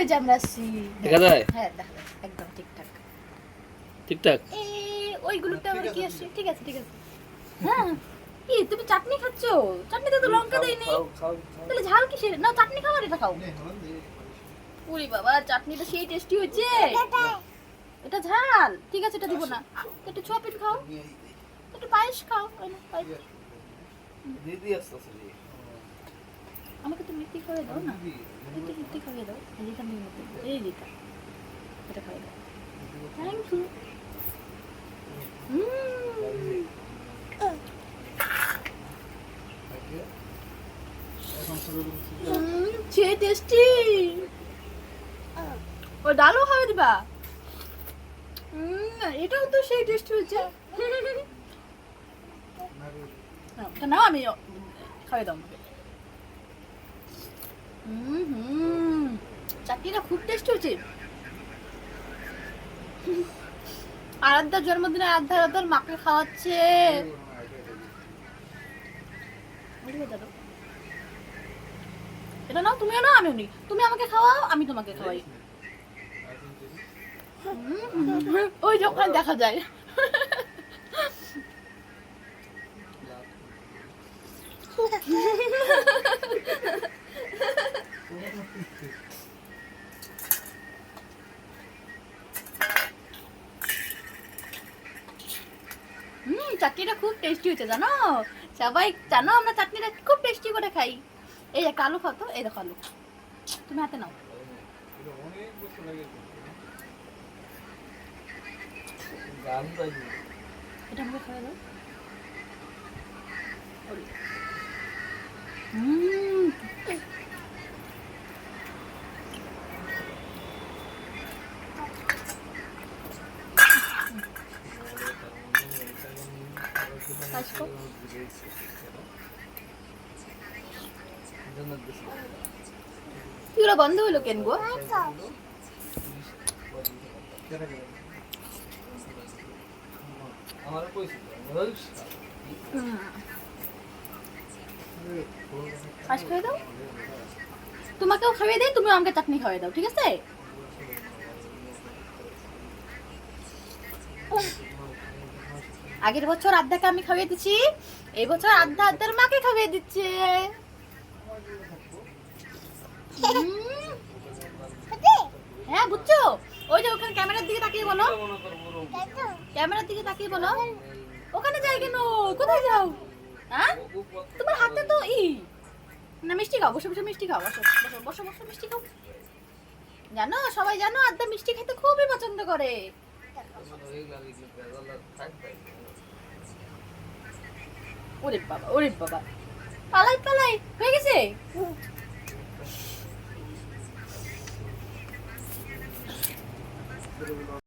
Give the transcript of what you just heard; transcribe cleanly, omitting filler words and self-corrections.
ওই যে আমরা আসছি। দেখা যায়? হ্যাঁ দেখা যায় একদম ঠিকঠাক। ঠিকঠাক। ওইগুলোতে আবার কি আসে? ঠিক আছে ঠিক আছে। হ্যাঁ কি তুমি চাটনি খাচ্ছো? চাটনিতে তো লঙ্কা দেয়নি। তাহলে ঝাল কিসের? না চাটনি খাবার এটা খাও। ওরে বাবা চাটনিটা সেই টেস্টি হয়েছে। এটা ঝাল। ঠিক আছে এটা দিব না। একটু ছোপিন খাও। একটু পায়েস খাও। পায়েস। দিদি আসছে রে। আমাকে তো মিষ্টি খাইয়ে দাও না। একটু মিষ্টি খাইয়ে দাও। এইটা নিয়ে নিতে। এই দিটা। এটা খাইয়ে দাও। Thank you. সে টেস্টি। ও ডালও খাওয়া দিবা। এটাও তো সেই টেস্টি হয়েছে। না আমি খাওয়াই দাও আমাকে। চাটনিটা খুব টেস্টি হয়েছে। আরাধ্যার জন্মদিনে আরাধ্যার মাকে খাওয়াচ্ছে। এটা নাও তুমিও নাও আমিও নিই। তুমি আমাকে খাওয়াও আমি তোমাকে খাওয়াই। ওই যখন দেখা যায়। চাটনিটা খুব টেস্টি হয়েছে জানো। সবাই জানো আমরা চাটনিটা খুব টেস্টি করে খাই। এই একটা আলু খাও তো, এই দেখো আলু। তুমি হাতে নাও। এটা আমাকে খাওয়া দাও। পুরো বন্ধ হলো কেন গো? খাইয়ে দাও। তোমাকেও খাইয়ে দেয়, তুমিও আমাকে চাটনি খাইয়ে দাও, ঠিক আছে? আগের বছর আদ্যাকে আমি খাইয়ে দিচ্ছি, এই বছর আদ্যা আদ্যার মাকে খাইয়ে দিচ্ছে। হ্যাঁ বুঝছো? ওই যে ওখানে ক্যামেরার দিকে তাকিয়ে বলো, ক্যামেরার দিকে তাকিয়ে বলো। ওখানে যাই কেন? কোথায় যাও? হ্যাঁ তোমার হাতে তো না মিষ্টি খাও, বসে বসে মিষ্টি খাও, বসো বসো বসে মিষ্টি খাও। জানো সবাই জানো আদ্যা মিষ্টি খেতে খুবই পছন্দ করে। ওরে বাবা ওরে বাবা, পালাই পালাই হয়ে গেছে।